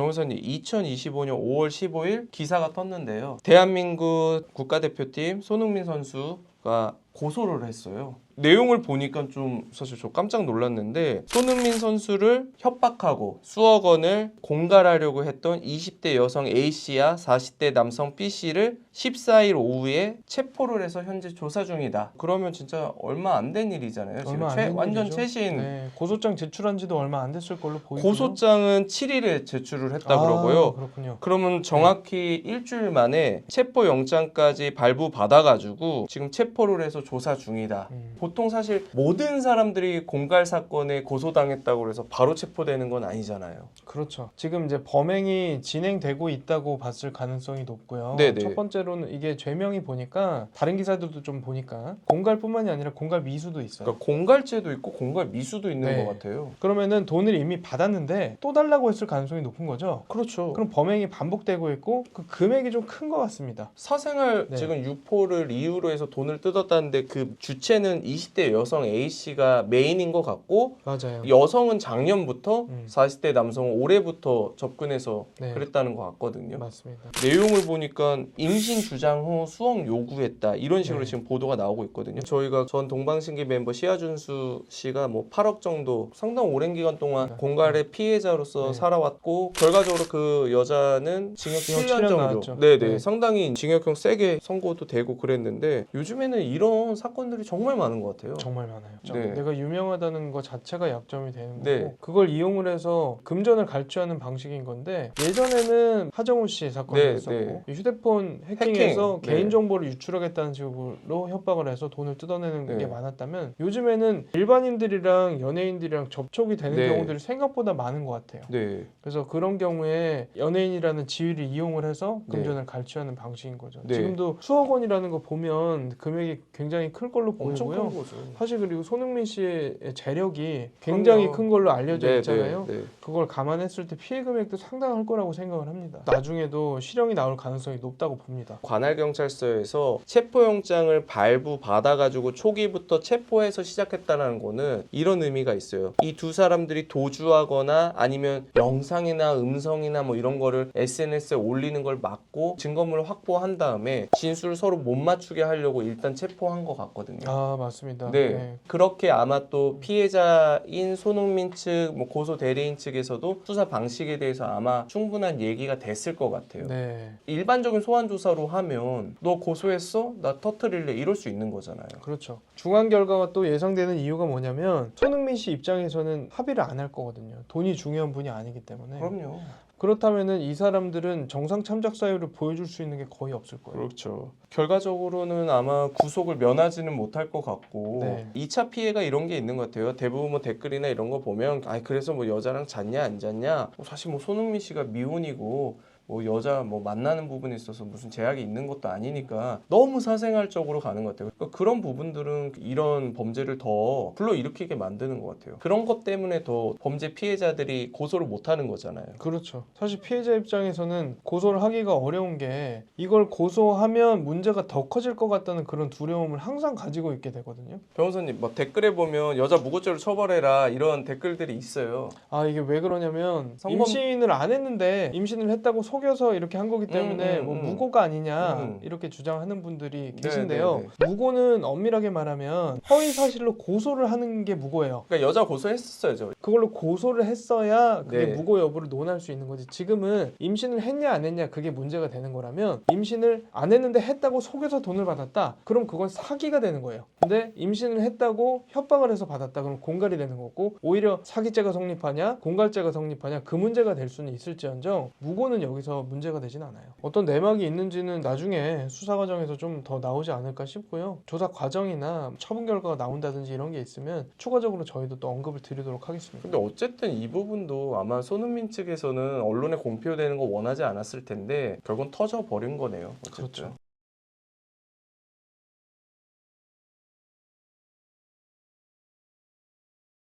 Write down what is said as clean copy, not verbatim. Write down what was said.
변호사님 2025년 5월 15일 기사가 떴는데요. 대한민국 국가대표팀 손흥민 선수가 고소를 했어요. 내용을 보니까 좀 사실 저 깜짝 놀랐는데 손흥민 선수를 협박하고 수억 원을 공갈하려고 했던 20대 여성 A씨와 40대 남성 B씨를 14일 오후에 체포를 해서 현재 조사 중이다. 그러면 진짜 얼마 안 된 일이잖아요. 지금 얼마 안 된 완전 일이죠. 최신. 네, 고소장 제출한 지도 얼마 안 됐을 걸로 보이고요. 고소장은 7일에 제출을 했다 그러고요. 그렇군요. 그러면 정확히 일주일 만에 체포 영장까지 발부받아가지고 지금 체포를 해서 조사 중이다. 보통 사실 모든 사람들이 공갈 사건에 고소당했다고 해서 바로 체포되는 건 아니잖아요. 그렇죠. 지금 이제 범행이 진행되고 있다고 봤을 가능성이 높고요. 네네. 첫 번째로는 이게 죄명이 보니까 다른 기사들도 좀 보니까 공갈뿐만이 아니라 공갈 미수도 있어요. 그러니까 공갈죄도 있고 공갈 미수도 있는 네. 것 같아요. 그러면은 돈을 이미 받았는데 또 달라고 했을 가능성이 높은 거죠. 그렇죠. 그럼 범행이 반복되고 있고 그 금액이 좀 큰 것 같습니다. 사생활 네. 지금 유포를 이유로 해서 돈을 뜯었다는데 그 주체는 20대 여성 A씨가 메인인 것 같고 맞아요. 여성은 작년부터 40대 남성은 올해부터 접근해서 네. 그랬다는 것 같거든요. 맞습니다. 내용을 보니까 임신 주장 후 수억 요구했다 이런 식으로 네. 지금 보도가 나오고 있거든요. 저희가 전 동방신기 멤버 시아준수 씨가 뭐 8억 정도 상당히 오랜 기간 동안 공갈의 피해자로서 네. 살아왔고 결과적으로 그 여자는 징역 7년 7년 정도. 나왔죠. 네네. 네. 상당히 징역형 세게 선고도 되고 그랬는데 요즘에는 이런 사건들이 정말 많은 것 같아요. 정말 많아요. 네. 내가 유명하다는 것 자체가 약점이 되는 거고 네. 그걸 이용을 해서 금전을 갈취하는 방식인 건데 예전에는 하정우 씨 사건이 네, 있었고 네. 휴대폰 해킹해서 해킹. 네. 개인정보를 유출하겠다는 식으로 협박을 해서 돈을 뜯어내는 네. 게 많았다면 요즘에는 일반인들이랑 연예인들이랑 접촉이 되는 네. 경우들이 생각보다 많은 것 같아요. 네. 그래서 그런 경우에 연예인이라는 지위를 이용을 해서 네. 금전을 갈취하는 방식인 거죠. 네. 지금도 수억 원이라는 거 보면 금액이 굉장히 클 걸로 엄청 보이고요. 큰 거죠. 사실 그리고 손흥민 씨의 재력이 굉장히 그럼요. 큰 걸로 알려져 네, 있잖아요. 네, 네. 그걸 감안했을 때 피해 금액도 상당할 거라고 생각을 합니다. 나중에도 실형이 나올 가능성이 높다고 봅니다. 관할 경찰서에서 체포영장을 발부받아가지고 초기부터 체포해서 시작했다는 거는 이런 의미가 있어요. 이 두 사람들이 도주하거나 아니면 영상이나 음성이나 뭐 이런 거를 SNS에 올리는 걸 막고 증거물을 확보한 다음에 진술을 서로 못 맞추게 하려고 일단 체포한 것 같거든요. 아 맞습니다. 네. 그렇게 아마 또 피해자인 손흥민 측, 뭐 고소 대리인 측에서도 수사 방식에 대해서 아마 충분한 얘기가 됐을 것 같아요. 네. 일반적인 소환 조사로 하면 너 고소했어? 나 터트릴래? 이럴 수 있는 거잖아요. 그렇죠. 중한 결과가 또 예상되는 이유가 뭐냐면 손흥민 씨 입장에서는 합의를 안 할 거거든요. 돈이 중요한 분이 아니기 때문에. 그럼요. 그렇다면은 이 사람들은 정상 참작 사유를 보여줄 수 있는 게 거의 없을 거예요. 그렇죠. 결과적으로는 아마 구속을 면하지는 못할 것 같고 네. 2차 피해가 이런 게 있는 것 같아요. 대부분 뭐 댓글이나 이런 거 보면 그래서 뭐 여자랑 잤냐 안 잤냐 사실 뭐 손흥민 씨가 미혼이고 뭐 여자 뭐 만나는 부분에 있어서 무슨 제약이 있는 것도 아니니까 너무 사생활적으로 가는 것 같아요. 그러니까 그런 부분들은 이런 범죄를 더 불러일으키게 만드는 것 같아요. 그런 것 때문에 더 범죄 피해자들이 고소를 못하는 거잖아요. 그렇죠. 사실 피해자 입장에서는 고소를 하기가 어려운 게 이걸 고소하면 문제가 더 커질 것 같다는 그런 두려움을 항상 가지고 있게 되거든요. 변호사님 뭐 댓글에 보면 여자 무고죄로 처벌해라 이런 댓글들이 있어요. 아 이게 왜 그러냐면 성범- 임신을 안 했는데 임신을 했다고 속여서 이렇게 한 거기 때문에 뭐 무고가 아니냐 이렇게 주장하는 분들이 계신데요. 무고는 엄밀하게 말하면 허위 사실로 고소를 하는 게 무고예요. 그러니까 여자 고소했었어요. 그걸로 고소를 했어야 그게 네. 무고 여부를 논할 수 있는 거지. 지금은 임신을 했냐 안 했냐 그게 문제가 되는 거라면 임신을 안 했는데 했다고 속여서 돈을 받았다. 그럼 그건 사기가 되는 거예요. 근데 임신을 했다고 협박을 해서 받았다. 그럼 공갈이 되는 거고 오히려 사기죄가 성립하냐 공갈죄가 성립하냐 그 문제가 될 수는 있을지언정 무고는 여기서 문제가 되진 않아요. 어떤 내막이 있는지는 나중에 수사 과정에서 좀 더 나오지 않을까 싶고요. 조사 과정이나 처분 결과가 나온다든지 이런 게 있으면 추가적으로 저희도 또 언급을 드리도록 하겠습니다. 근데 어쨌든 이 부분도 아마 손흥민 측에서는 언론에 공표되는 거 원하지 않았을 텐데 결국은 터져버린 거네요. 어쨌든. 그렇죠.